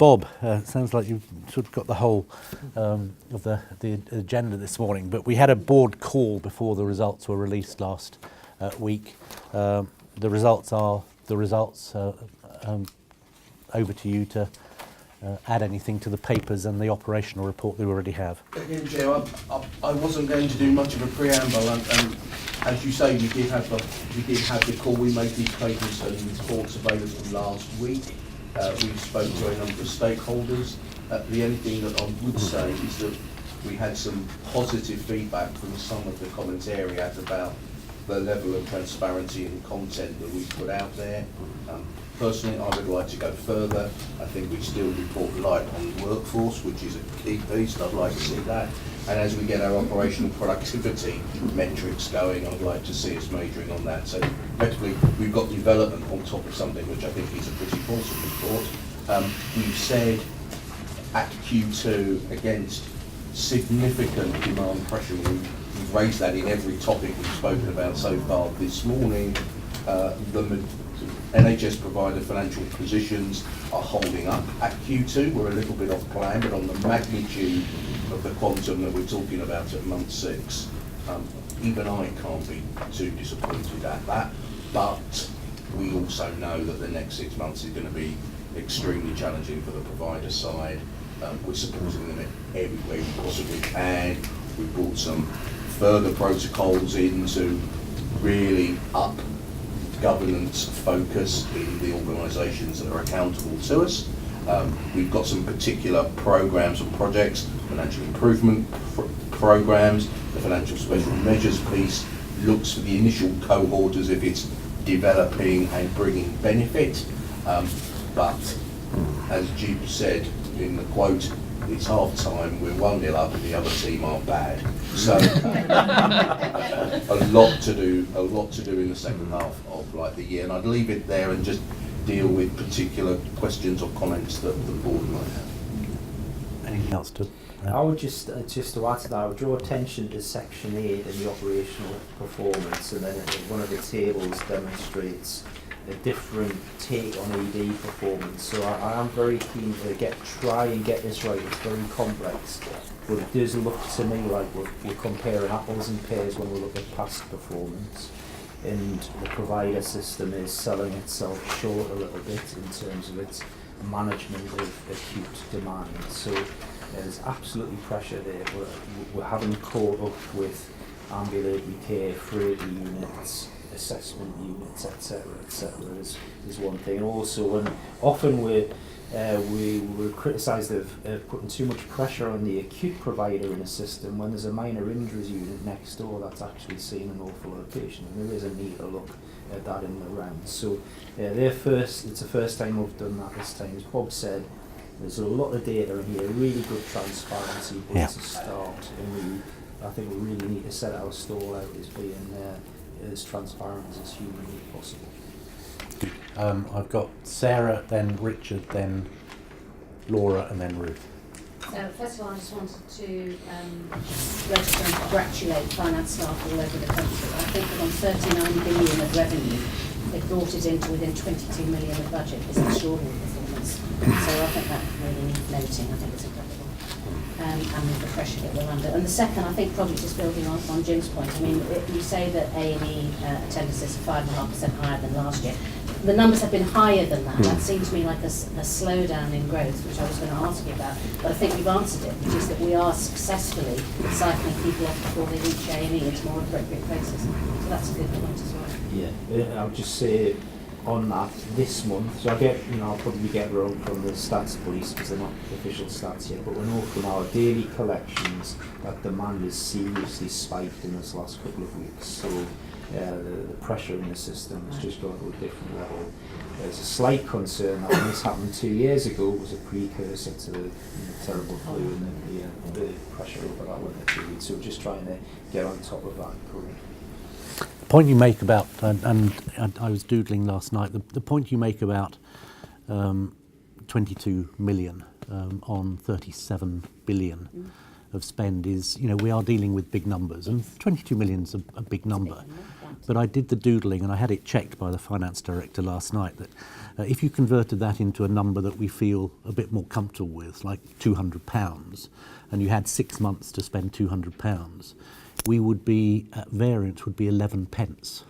Bob, sounds like you've sort of got the whole of the agenda this morning, but we had a board call before the results were released last week. The results are the results. Over to you to add anything to the papers and the operational report that we already have. Again, Chair, I wasn't going to do much of a preamble, and as you say, we did have the call. We made these papers and reports available last week. We spoke to a number of stakeholders. The only thing that I would say is that we had some positive feedback from some of the commentariat about the level of transparency and content that we put out there. Personally, I would like to go further. I think we still report light on the workforce, which is a key piece, and I'd like to see that. And as we get our operational productivity metrics going, I'd like to see us majoring on that. So effectively, we've got development on top of something which I think is a pretty positive report. We've said at Q2 against significant demand pressure, we've raised that in every topic we've spoken about so far this morning. The NHS provider financial positions are holding up. At Q2, we're a little bit off plan, but on the magnitude of the quantum that we're talking about at month 6, even I can't be too disappointed at that. But we also know that the next 6 months is going to be extremely challenging for the provider side. We're supporting them in every way we possibly can. We've brought some further protocols in to really up governance focus in the organisations that are accountable to us. We've got some particular programmes and projects, financial improvement programmes. The financial special measures piece looks for the initial cohort as if it's developing and bringing benefit. But as Jeep said in the quote, it's half time, we're 1-0 up and the other team are bad. So a lot to do in the second half of the year, and I'd leave it there and just deal with particular questions or comments that the board might have. Anything else to I would just to add to that, I would draw attention to section 8 and the operational performance, and then one of the tables demonstrates a different take on ED performance. So I am very keen to try and get this right. It's very complex, but it does look to me like we're comparing apples and pears when we look at past performance, and the provider system is selling itself short a little bit in terms of its management of acute demand. So there's absolutely pressure there. We haven't caught up with ambulatory care, freight units, assessment units, etc., is one thing. And also, when often we're criticised of putting too much pressure on the acute provider in a system, when there's a minor injuries unit next door that's actually seen an awful lot of patients, and there is a need to look at that in the round. So it's the first time we've done that this time. As Bob said, there's a lot of data in here, really good transparency, but it's a start, and I think we really need to set our stall out as being as transparent as humanly possible. I've got Sarah, then Richard, then Laura, and then Ruth. So first of all, I just wanted to register and congratulate finance staff all over the country. I think that on 39 billion of revenue, they brought it into within 22 million of budget. It's an extraordinary performance. So I think that really needs noting. I think it's incredible. And with the pressure that we're under. And the second, I think, probably just building on Jim's point, I mean, you say that A&E attendances are 5.5% higher than last year. The numbers have been higher than that. That seemed to me like a slowdown in growth, which I was going to ask you about. But I think you've answered it, which is that we are successfully cycling people off before they reach A&E into more appropriate places. So that's a good point as well. Yeah, I'll just say on that this month, so I'll probably get wrong from the stats police because they're not official stats yet, but we know from our daily collections that demand has seriously spiked in this last couple of weeks. So the pressure in the system has just gone to a different level. There's a slight concern that when this happened 2 years ago, it was a precursor to the terrible flu and the pressure over that winter period. So we're just trying to get on top of that currently. The point you make about, and I was doodling last night, the point you make about 22 million on 37 billion of spend is, we are dealing with big numbers, and 22 million is a big number. But I did the doodling, and I had it checked by the finance director last night, that If you converted that into a number that we feel a bit more comfortable with, like £200, and you had 6 months to spend £200, we would be, at variance, would be 11 pence.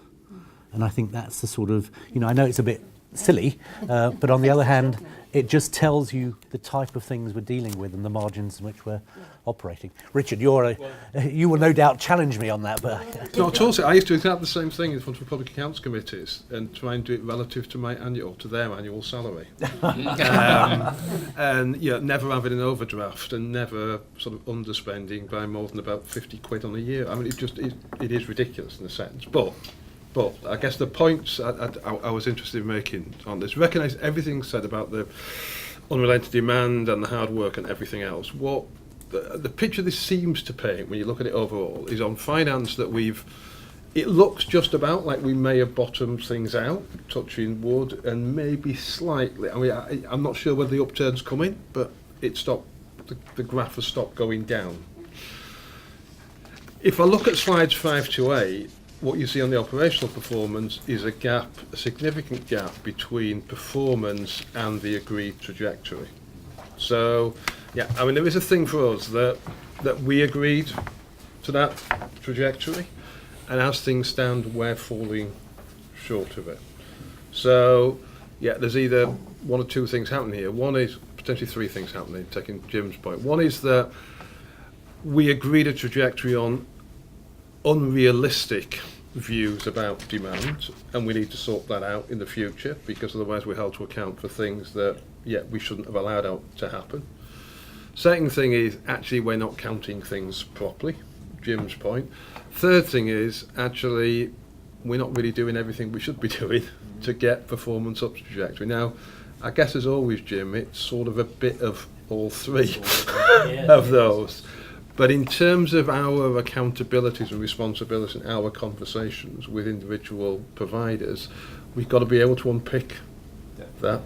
And I think that's the sort of, I know it's a bit silly, but on the other hand, it just tells you the type of things we're dealing with and the margins in which we're operating. Richard, you will no doubt challenge me on that, but Not at all. I used to do exactly the same thing in front of public accounts committees and try and do it relative to their annual salary, and never having an overdraft and never sort of underspending by more than about 50 quid on a year. I mean, it is ridiculous in a sense, but I guess the points I was interested in making on this, recognise everything said about the unrelenting demand and the hard work and everything else. What the picture this seems to paint when you look at it overall is on finance that it looks just about like we may have bottomed things out, touching wood, and maybe slightly. I mean, I'm not sure whether the upturn's coming, but it stopped. The graph has stopped going down. If I look at slides 5 to 8, what you see on the operational performance is a significant gap between performance and the agreed trajectory. So, I mean, there is a thing for us that we agreed to that trajectory, and as things stand, we're falling short of it. So, there's either one or two things happening here. One is, potentially three things happening, taking Jim's point. One is that we agreed a trajectory on unrealistic views about demand, and we need to sort that out in the future, because otherwise we're held to account for things that we shouldn't have allowed out to happen. Second thing is, actually we're not counting things properly, Jim's point. Third thing is, actually we're not really doing everything we should be doing to get performance up to trajectory. Now, I guess as always, Jim, it's sort of a bit of all three of those. But in terms of our accountabilities and responsibilities and our conversations with individual providers, we've got to be able to unpick that.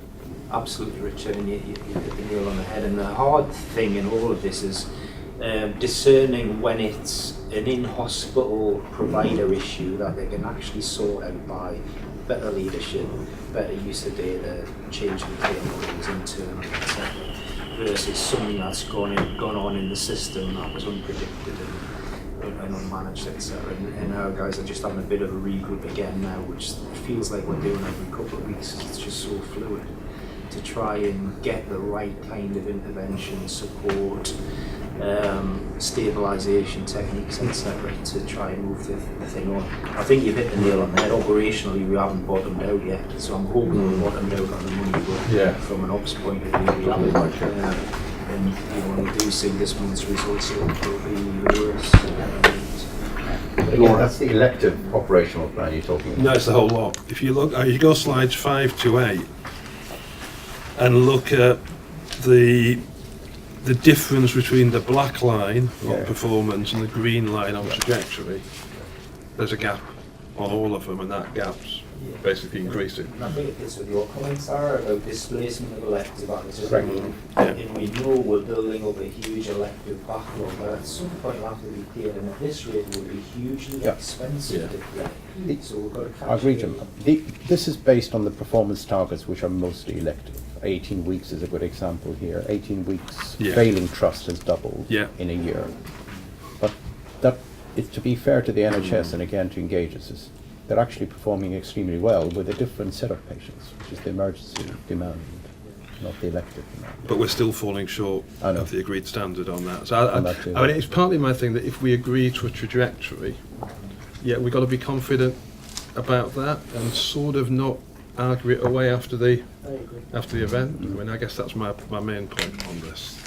Absolutely, Richard, and you hit the nail on the head. And the hard thing in all of this is discerning when it's an in-hospital provider issue that they can actually sort out by better leadership, better use of data, changing care models internally, etc., versus something that's gone on in the system that was unpredicted and unmanaged, etc. And our guys are just having a bit of a regroup again now, which feels like we're doing every couple of weeks. It's just so fluid to try and get the right kind of intervention, support, stabilisation techniques, etc., to try and move the thing on. I think you've hit the nail on the head. Operationally, we haven't bottomed out yet, so I'm hoping we're bottomed out on the money, but from an ops point of view, we haven't. And when we do see this month's results, it'll be even worse. Again, that's the elective operational plan you're talking about. No, it's the whole lot. If you look, you go slides 5 to 8 and look at the difference between the black line on performance and the green line on trajectory, there's a gap on all of them, and that gap's basically increasing. And I think it's with your comments, Sarah, about displacement of elective actors. And we know we're building up a huge elective backlog, but at some point we'll have to be paid, and at this rate it will be hugely expensive to play. So we've got to catch I agree, Jim. This is based on the performance targets, which are mostly elective. 18 weeks is a good example here. 18 weeks failing trust has doubled in a year. But that is, to be fair to the NHS and again to engage us, they're actually performing extremely well with a different set of patients, which is the emergency demand, not the elective demand. But we're still falling short of the agreed standard on that. So I mean, it's partly my thing that if we agree to a trajectory, we've got to be confident about that and sort of not argue it away after the event. I mean, I guess that's my main point on this.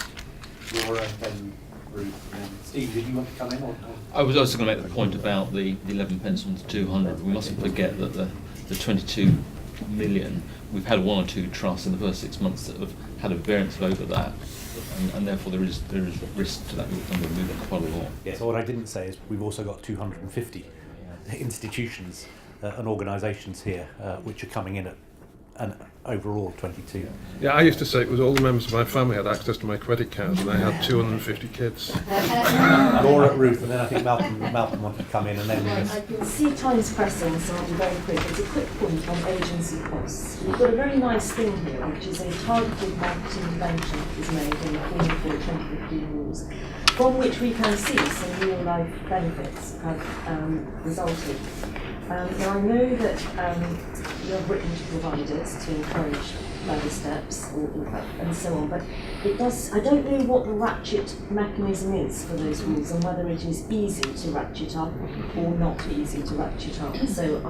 Steve, did you want to come in? Or? I was also going to make the point about the 11 pence on the 200. We mustn't forget that the 22 million, we've had one or two trusts in the first 6 months that have had a variance of over that, and therefore there is risk to that number moving quite a lot. Yeah, so what I didn't say is we've also got 250 institutions and organisations here which are coming in an overall 22. Yeah, I used to say it was all the members of my family had access to my credit cards, and I had 250 kids. Laura, Ruth, and then I think Malcolm wanted to come in, and then we I can see time's pressing, so I'll be very quick. It's a quick point on agency costs. We've got a very nice thing here, which is a targeted marketing intervention is made in the Form 4 2015 rules, from which we can see some real life benefits have resulted. Now I know that you have written to providers to encourage further steps and so on, but it does. I don't know what the ratchet mechanism is for those rules and whether it is easy to ratchet up or not easy to ratchet up. So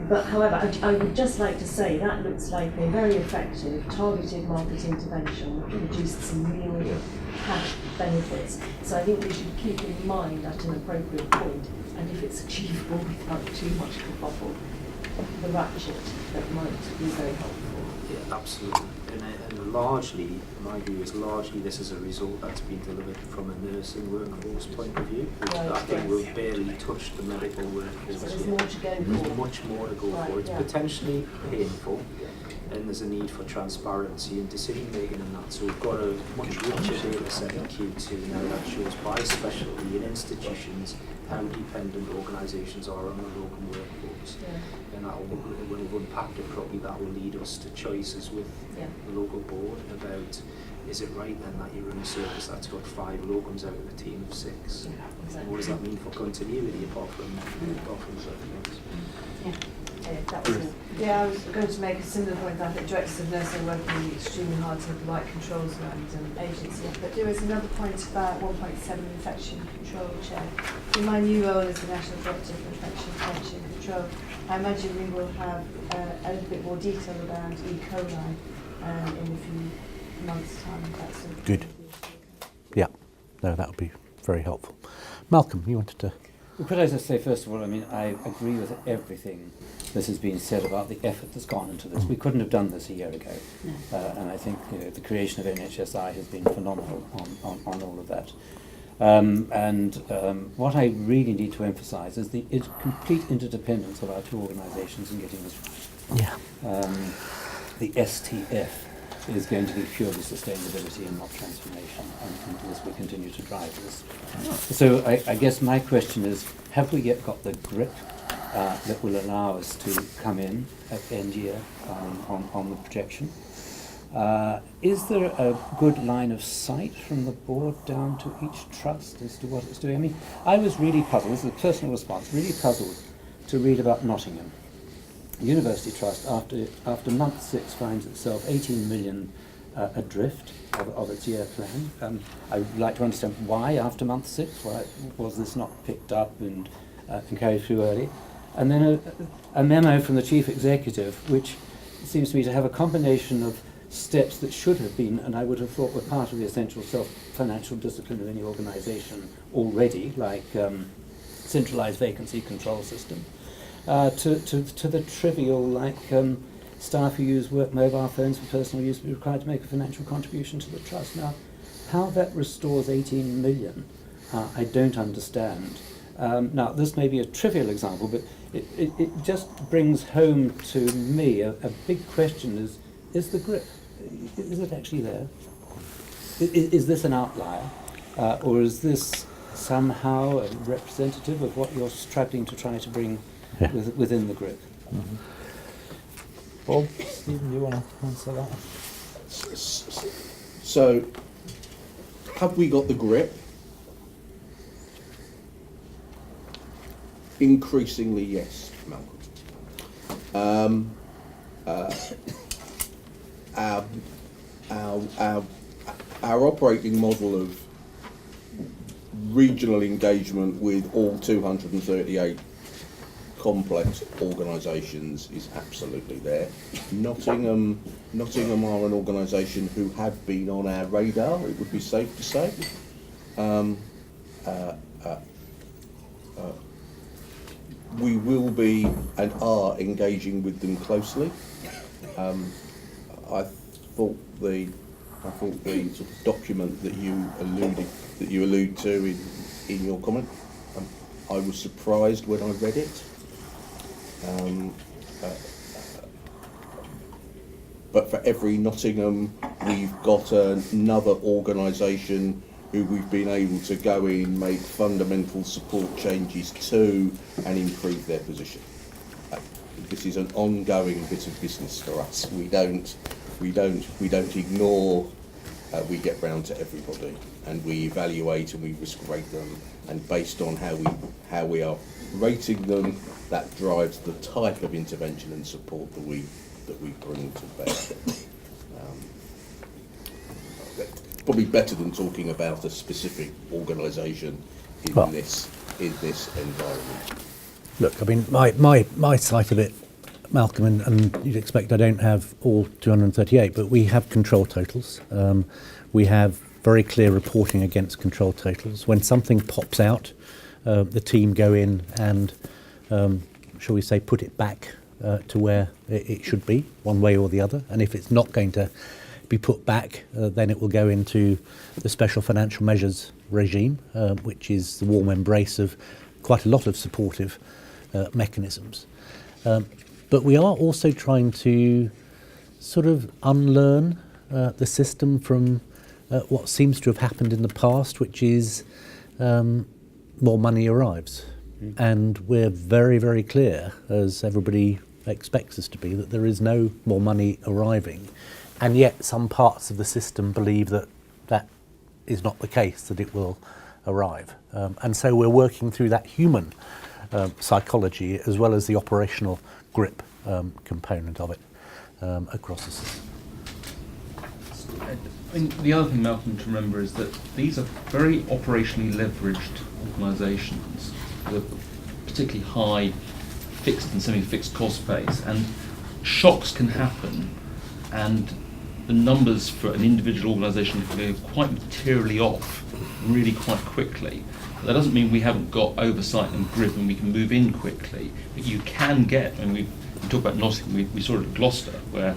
but however, I would just like to say that looks like a very effective targeted market intervention that produced some real cash benefits. So I think we should keep in mind at an appropriate point, and if it's achievable without too much kerfuffle, the ratchet that might be very helpful. Yeah, absolutely. And largely, my view is largely this is a result that's been delivered from a nursing workforce point of view. Right, I think yes. we've barely touched the medical workforce. So there's yet. more to go for. There's much more to go Right, for. It's yeah. potentially painful, and there's a need for transparency and decision making in that. So we've got a much richer data set in Q2 now that shows by specialty in institutions how dependent organisations are on the local workforce. Yeah. And that will, when we've unpacked it properly, that will lead us to choices with Yeah. the local board about, is it right then that you run a service that's got 5 locums out of a team of 6? Yeah, exactly. And what does that mean for continuity apart from something else? That was all. Yeah, I was going to make a similar point that I think directors of nursing are working extremely hard to have the right controls around agency. But there is another point about 1.7 infection control, Chair. In my new role as the National Director for Infection Prevention and Control, I imagine we will have a little bit more detail around E. coli in a few months' time. That's Good. Yeah, no, that would be very helpful. Malcolm, you wanted to... Well, could I just say, first of all, I mean, I agree with everything that has been said about the effort that's gone into this. We couldn't have done this a year ago. No. And I think the creation of NHSI has been phenomenal on all of that. What I really need to emphasise is the complete interdependence of our two organisations in getting this right. Yeah. The STF is going to be purely sustainability and not transformation, and as we continue to drive this. So I guess my question is, have we yet got the grip that will allow us to come in at end year on the projection? Is there a good line of sight from the board down to each trust as to what it's doing? I mean, I was really puzzled, this is a personal response, really puzzled to read about Nottingham. The University Trust, after month 6, finds itself 18 million adrift of its year plan. I would like to understand why after month 6, why was this not picked up and carried through early? And then a memo from the Chief Executive, which seems to me to have a combination of steps that should have been, and I would have thought were part of the essential self-financial discipline of any organisation already, like centralised vacancy control system, to the trivial, like staff who use work mobile phones for personal use be required to make a financial contribution to the trust. Now, how that restores 18 million, I don't understand. Now, this may be a trivial example, but it just brings home to me a big question is the grip, is it actually there? Is this an outlier? Or is this somehow a representative of what you're struggling to try to bring within the grip? Mm-hmm. Bob, Stephen, do you want to answer that? So, have we got the grip? Increasingly, yes, Malcolm. Our operating model of regional engagement with all 238 complex organisations is absolutely there. Nottingham are an organisation who have been on our radar, it would be safe to say. We will be and are engaging with them closely. I thought the sort of document that you allude to in your comment, I was surprised when I read it. but for every Nottingham, we've got another organisation who we've been able to go in, make fundamental support changes to, and improve their position. This is an ongoing bit of business for us. We don't ignore. We get round to everybody, and we evaluate and we risk rate them, and based on how we are rating them, that drives the type of intervention and support that we bring to bear. Probably better than talking about a specific organisation in this environment. Look, I mean, my side of it, Malcolm, and you'd expect I don't have all 238, but we have control totals. We have very clear reporting against control totals. When something pops out, the team go in and, shall we say, put it back to where it should be, one way or the other. And if it's not going to be put back, then it will go into the special financial measures regime, which is the warm embrace of quite a lot of supportive mechanisms. But we are also trying to sort of unlearn the system from what seems to have happened in the past, which is more money arrives. And we're very, very clear, as everybody expects us to be, that there is no more money arriving. And yet some parts of the system believe that that is not the case, that it will arrive. And so we're working through that human psychology as well as the operational grip component of it across the system. I think the other thing, Malcolm, to remember is that these are very operationally leveraged organisations with particularly high fixed and semi-fixed cost base, and shocks can happen, and the numbers for an individual organisation can go quite materially off really quite quickly. That doesn't mean we haven't got oversight and grip and we can move in quickly, but you can get, and we talk about Nottingham, we saw it at Gloucester, where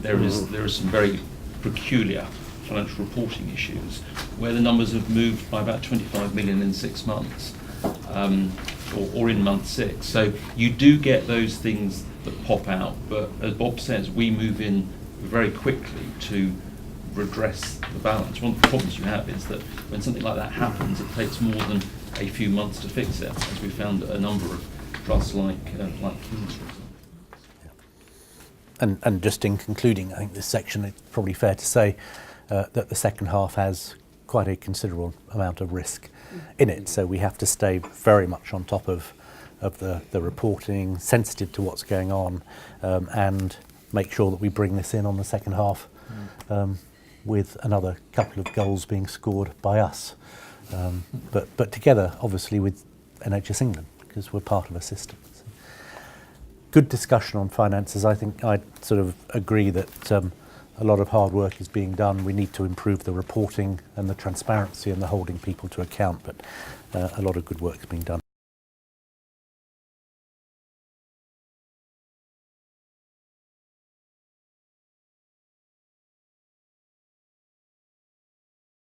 there is some very peculiar financial reporting issues, where the numbers have moved by about 25 million in 6 months, or in month 6. So you do get those things that pop out, but as Bob says, we move in very quickly to redress the balance. One of the problems you have is that when something like that happens, it takes more than a few months to fix it, as we found a number of trusts like King's, for example. And just in concluding, I think this section, it's probably fair to say that the second half has quite a considerable amount of risk in it. So we have to stay very much on top of the reporting, sensitive to what's going on, and make sure that we bring this in on the second half with another couple of goals being scored by us. But together, obviously, with NHS England, because we're part of a system. So good discussion on finances. I think I'd sort of agree that a lot of hard work is being done. We need to improve the reporting and the transparency and the holding people to account, but a lot of good work is being done.